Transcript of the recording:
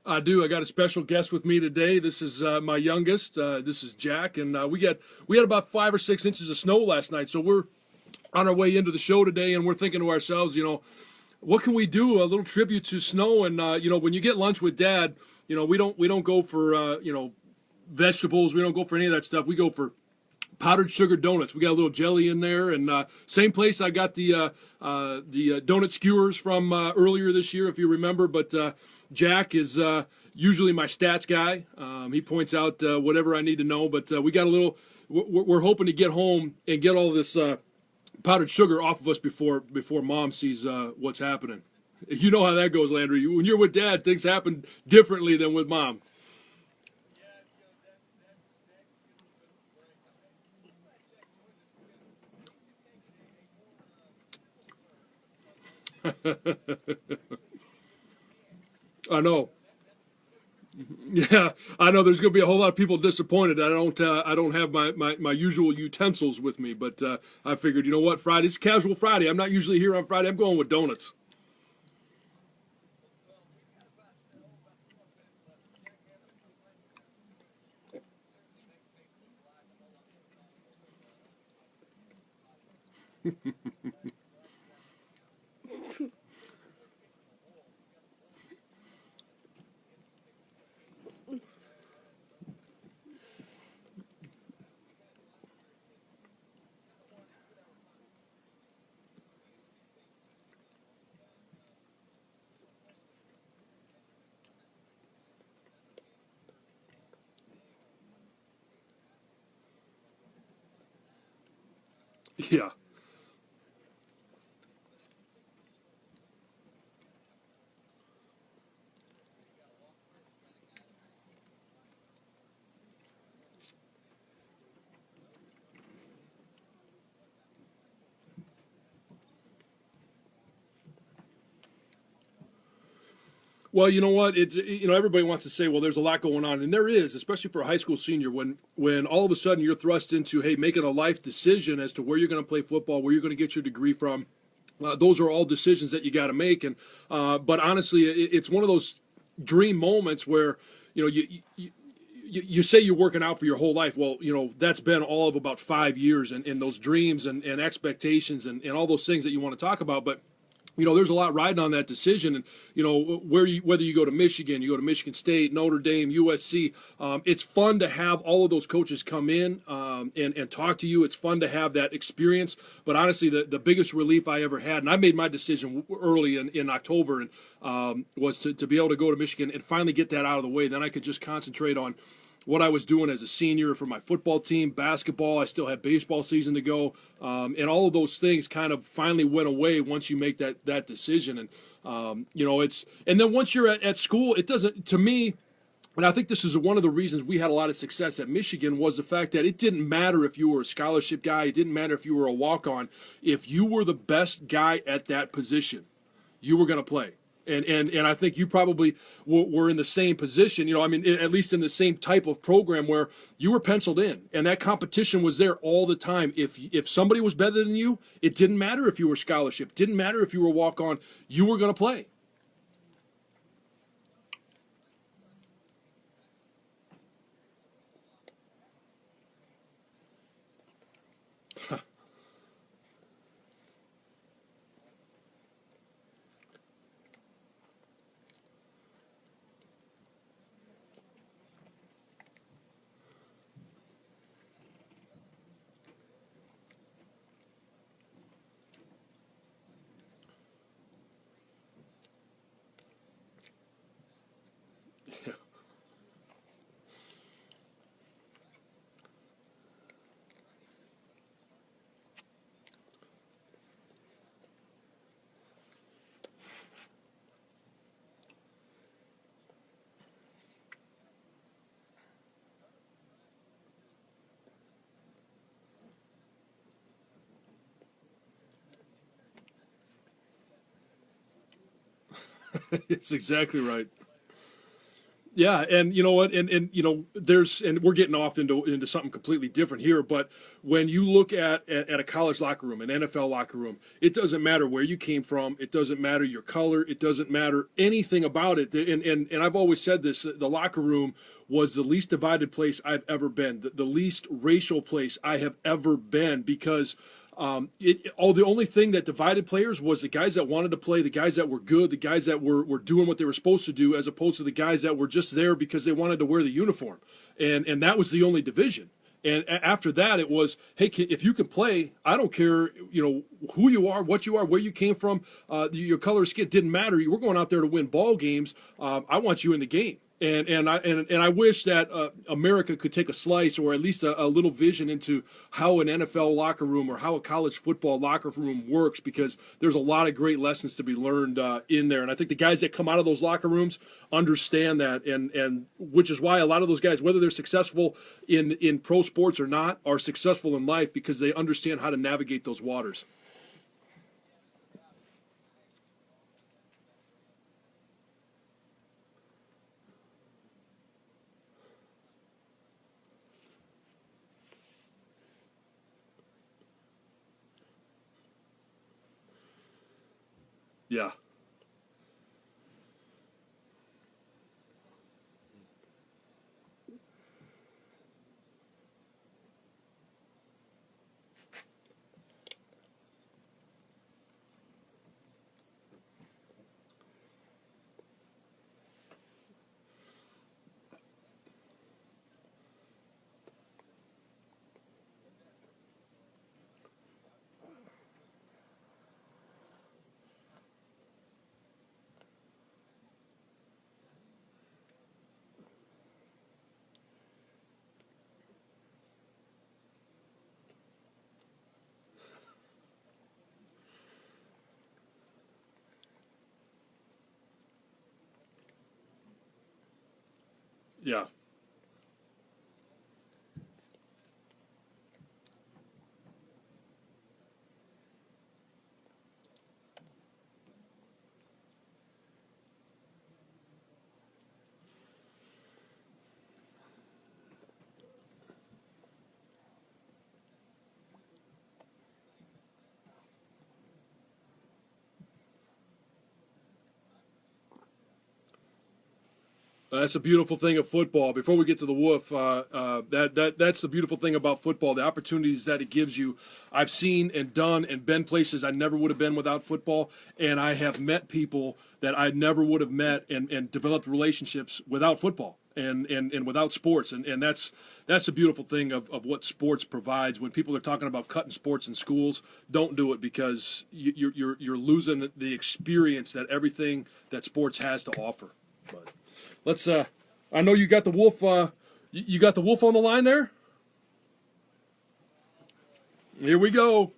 I do. I got a special guest with me today. This is my youngest. This is Jack, and we had about 5 or 6 inches of snow last night. So we're on our way into the show today, and we're thinking to ourselves, what can we do? A little tribute to snow, and when you get lunch with Dad, we don't go for vegetables. We don't go for any of that stuff. We go for powdered sugar donuts. We got a little jelly in there, and same place I got the donut skewers from earlier this year, if you remember. But Jack is usually my stats guy. He points out whatever I need to know. But we got a little. We're hoping to get home and get all this powdered sugar off of us before Mom sees what's happening. You know how that goes, Landry. When you're with Dad, things happen differently than with Mom. I know. Yeah, I know. There's going to be a whole lot of people disappointed. I don't have my usual utensils with me, but I figured, you know what, Friday's casual Friday. I'm not usually here on Friday. I'm going with donuts. Yeah. Well, you know what? It's everybody wants to say, well, there's a lot going on, and there is, especially for a high school senior, when all of a sudden you're thrust into, hey, making a life decision as to where you're going to play football, where you're going to get your degree from. Those are all decisions that you got to make, and but honestly, it's one of those dream moments where you say you're working out for your whole life. Well, that's been all of about 5 years, and those dreams and expectations and all those things that you want to talk about, but there's a lot riding on that decision, and whether you go to Michigan, you go to Michigan State, Notre Dame, USC. It's fun to have all of those coaches come in and talk to you. It's fun to have that experience. But honestly, the biggest relief I ever had, and I made my decision early in October, and was to be able to go to Michigan and finally get that out of the way. Then I could just concentrate on what I was doing as a senior for my football team, basketball. I still had baseball season to go, and all of those things kind of finally went away once you make that decision. And it's and then once you're at school, it doesn't to me. And I think this is one of the reasons we had a lot of success at Michigan was the fact that it didn't matter if you were a scholarship guy, it didn't matter if you were a walk-on. If you were the best guy at that position, you were going to play. And I think you probably were in the same position, at least in the same type of program where you were penciled in, and that competition was there all the time. If somebody was better than you, it didn't matter if you were scholarship, it didn't matter if you were walk on, you were going to play. It's exactly right. Yeah, and you know what, and you know, there's, and we're getting off into something completely different here, but when you look at a college locker room, an NFL locker room, it doesn't matter where you came from, it doesn't matter your color, it doesn't matter anything about it. And I've always said this: the locker room was the least divided place I've ever been, the least racial place I have ever been, because the only thing that divided players was the guys that wanted to play, the guys that were good, the guys that were doing what they were supposed to do, as opposed to the guys that were just there because they wanted to wear the uniform, and that was the only division. And after that, it was, hey, if you can play, I don't care, you know, who you are, what you are, where you came from, your color of skin didn't matter. You were going out there to win ball games. I want you in the game. And I wish that America could take a slice, or at least a little vision into how an NFL locker room or how a college football locker room works, because there's a lot of great lessons to be learned in there. And I think the guys that come out of those locker rooms understand that, and which is why a lot of those guys, whether they're successful in pro sports or not, are successful in life, because they understand how to navigate those waters. Yeah. Yeah. That's a beautiful thing of football. Before we get to the woof, that's the beautiful thing about football. The opportunities that it gives you. I've seen and done and been places I never would have been without football, and I have met people that I never would have met, and developed relationships without football and without sports. And that's the beautiful thing of what sports provides. When people are talking about cutting sports in schools, don't do it, because you're losing the experience that everything that sports has to offer. But let's. I know you got the wolf. You got the wolf on the line there. Here we go.